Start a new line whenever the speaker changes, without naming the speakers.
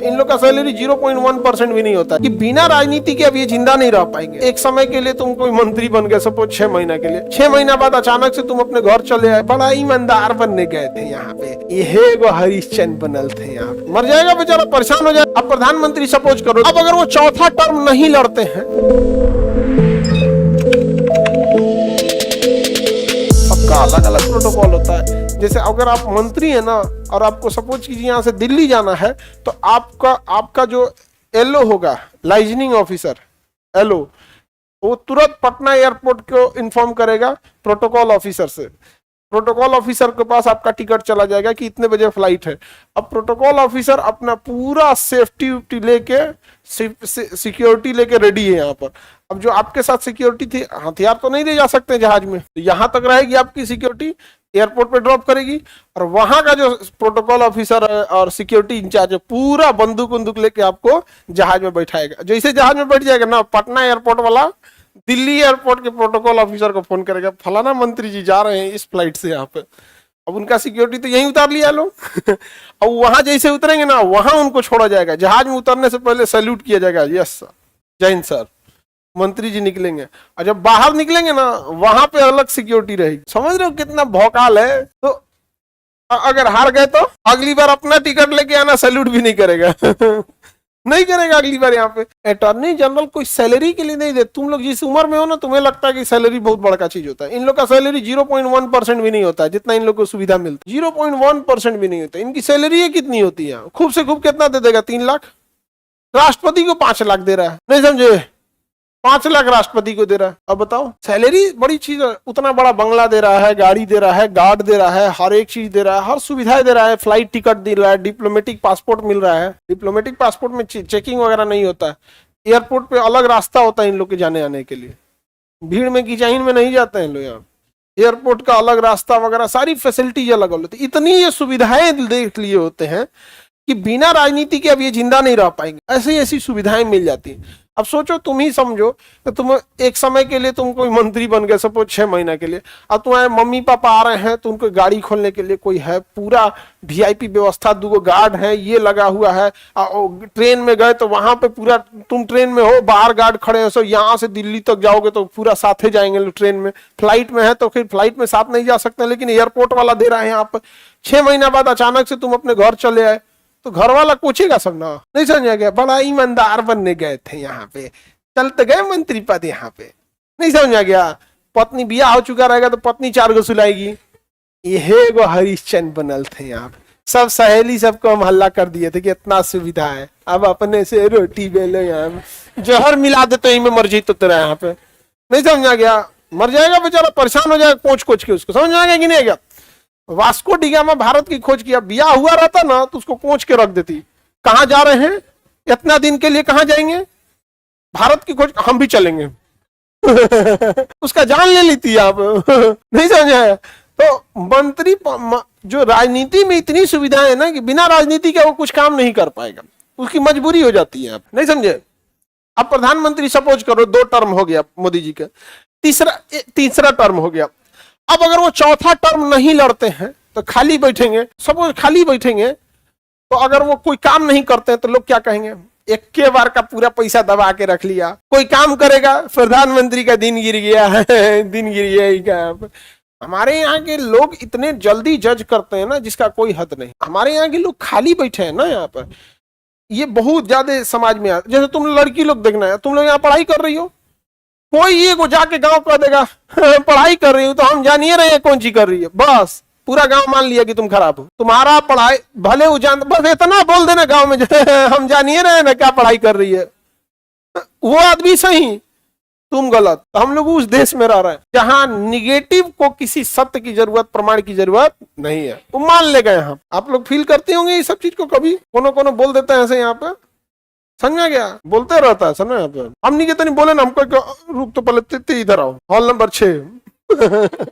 इन लोग का सैलरी 0.1% भी नहीं होता कि बिना राजनीति के अब ये जिंदा नहीं रह पाएंगे। एक समय के लिए तुम कोई मंत्री बन गए, सपोज 6 महीना के लिए, 6 महीना बाद अचानक से तुम अपने घर चले आए, बड़ा ईमानदार बनने गए थे यहाँ पे, ये वो हरिश्चंद्र बनल थे यहाँ पे। मर जाएगा बेचारा, परेशान हो जाए। अब प्रधानमंत्री सपोज करो, अब अगर वो चौथा टर्म नहीं लड़ते हैं, सबका अलग अलग प्रोटोकॉल होता है। जैसे अगर आप मंत्री है ना और आपको सपोज कीजिए यहाँ से दिल्ली जाना है, तो आपका जो एलओ होगा, लाइजनिंग ऑफिसर एलओ, वो तुरंत पटना एयरपोर्ट को इन्फॉर्म करेगा प्रोटोकॉल ऑफिसर से। प्रोटोकॉल ऑफिसर के पास आपका टिकट चला जाएगा कि इतने बजे फ्लाइट है। अब प्रोटोकॉल ऑफिसर अपना पूरा सेफ्टी लेके, सिक्योरिटी लेके रेडी है यहाँ पर। अब जो आपके साथ सिक्योरिटी थी, हथियार तो नहीं ले जा सकते जहाज में, तो यहाँ तक रहेगी आपकी सिक्योरिटी, एयरपोर्ट पे ड्रॉप करेगी, और वहां का जो प्रोटोकॉल ऑफिसर है और सिक्योरिटी इंचार्ज है, पूरा बंदूक लेके आपको जहाज में बैठाएगा। जैसे जहाज में बैठ जाएगा ना, पटना एयरपोर्ट वाला दिल्ली एयरपोर्ट के प्रोटोकॉल ऑफिसर को फोन करेगा, फलाना मंत्री जी जा रहे हैं इस फ्लाइट से यहाँ पे। अब उनका सिक्योरिटी तो यहीं उतार लिया लोग अब वहां जैसे उतरेंगे ना, वहां उनको छोड़ा जाएगा। जहाज में उतरने से पहले सैल्यूट किया जाएगा, यस सर, जय हिंद सर, मंत्री जी निकलेंगे। और जब बाहर निकलेंगे ना, वहां पे अलग सिक्योरिटी रहेगी। समझ रहे हो कितना भौकाल है। तो अगर हार गए तो अगली बार अपना टिकट लेके आना, सैल्यूट भी नहीं करेगा नहीं करेगा अगली बार। यहाँ पे अटॉर्नी जनरल कोई सैलरी के लिए नहीं दे। तुम लोग जिस उम्र में हो ना, तुम्हें लगता है कि सैलरी बहुत बड़ा चीज होता है। इन लोग का सैलरी 0.1% भी नहीं होता है, जितना इन लोग को सुविधा मिलती है 0.1% भी नहीं होता। इनकी सैलरी कितनी होती है? खूब से खूब कितना दे देगा? 3 लाख। राष्ट्रपति को 5 लाख दे रहा है, नहीं समझे? 5 लाख राष्ट्रपति को दे रहा है। अब बताओ, सैलरी बड़ी चीज है। उतना बड़ा बंगला दे रहा है, गाड़ी दे रहा है, गार्ड दे रहा है, हर एक चीज दे रहा है, हर सुविधाएं दे रहा है, फ्लाइट टिकट दे रहा है, डिप्लोमेटिक पासपोर्ट मिल रहा है। डिप्लोमेटिक पासपोर्ट में चेकिंग वगैरह नहीं होता है। एयरपोर्ट पे अलग रास्ता होता है इन लोग के जाने आने के लिए। भीड़ में गिचाइन में नहीं जाते हैं लोग यहाँ। एयरपोर्ट का अलग रास्ता वगैरह, सारी फैसिलिटीज अलग होती है। इतनी ये सुविधाएं देख लिए होते हैं कि बिना राजनीति के अब ये जिंदा नहीं रह पाएंगे। ऐसी ऐसी सुविधाएं मिल जाती हैं। अब सोचो, तुम ही समझो कि तुम एक समय के लिए तुम कोई मंत्री बन गए, सपोज 6 महीना के लिए। अब तुम्हारे मम्मी पापा आ रहे हैं, तो उनको गाड़ी खोलने के लिए कोई है, पूरा वीआईपी व्यवस्था, 2 गार्ड है, ये लगा हुआ है। ट्रेन में गए तो वहां पे पूरा, तुम ट्रेन में हो, बाहर गार्ड खड़े हो। सो यहाँ से दिल्ली तक जाओगे तो पूरा साथे जाएंगे लोग ट्रेन में। फ्लाइट में है तो फिर फ्लाइट में साथ नहीं जा सकते, लेकिन एयरपोर्ट वाला दे रहा है यहाँ पर। 6 महीना बाद अचानक से तुम अपने घर चले आए, तो घर वाला पूछेगा सब ना, नहीं समझा गया? बड़ा ईमानदार बनने गए थे यहाँ पे, चलते गए मंत्री पद यहाँ पे, नहीं समझा गया? पत्नी बियाह हो चुका रहेगा तो पत्नी 4 गो सुलाएगी। ये वो हरिश्चंद्र बनल थे यहाँ पे। सब सहेली सबको हम हल्ला कर दिए थे कि इतना सुविधा है, अब अपने से रोटी बेलो, यहाँ पे जहर मिला दे तो इनमें मर जी तो तेरा यहाँ पे, नहीं समझा गया? मर जाएगा बेचारा, परेशान हो जाएगा कोच के। उसको समझ आएगा कि नहीं आएगा? वास्को डिगामा भारत की खोज किया, बियाह हुआ रहता ना तो उसको कोच के रख देती। कहां जा रहे हैं इतना दिन के लिए, कहां जाएंगे? भारत की खोज, हम भी चलेंगे उसका जान ले लेती आप नहीं समझा? तो मंत्री जो राजनीति में इतनी सुविधाएं है ना कि बिना राजनीति के वो कुछ काम नहीं कर पाएगा, उसकी मजबूरी हो जाती है। आप नहीं समझे? अब प्रधानमंत्री सपोज करो 2 टर्म हो गया मोदी जी का, तीसरा टर्म हो गया। अब अगर वो चौथा टर्म नहीं लड़ते हैं तो खाली बैठेंगे, सपोज खाली बैठेंगे, तो अगर वो कोई काम नहीं करते हैं तो लोग क्या कहेंगे? एक के बार का पूरा पैसा दबा के रख लिया, कोई काम करेगा, प्रधानमंत्री का दिन गिर गया है दिन गिर गया। हमारे यहाँ के लोग इतने जल्दी जज करते हैं ना, जिसका कोई हद नहीं। हमारे यहाँ के लोग खाली बैठे हैं ना यहाँ पर, ये बहुत ज्यादा समाज में आता। जैसे तुम लड़की लोग देखना है, तुम लोग यहाँ पढ़ाई कर रही हो, कोई ये को जाके गांव कह देगा पढ़ाई कर रही हो, तो हम जानिए रहे हैं कौन सी कर रही है, बस पूरा गांव मान लिया कि तुम खराब हो। तुम्हारा पढ़ाई भले उजान, बस इतना बोल देना गांव में हम जानिए रहे ना क्या पढ़ाई कर रही है। वो आदमी सही, तुम गलत। तो हम लोग उस देश में रह रहे हैं जहां निगेटिव को किसी सत्य की जरूरत, प्रमाण की जरूरत नहीं है। तुम मान ले गए। हम आप लोग फील करते होंगे ये सब चीज को, कभी कोनो बोल देते हैं ऐसे यहाँ पे, समझा गया? बोलते रहता है समझ। हम नहीं कहते, नहीं बोले ना हमको, रुक तो पहले इधर आओ, हॉल नंबर 6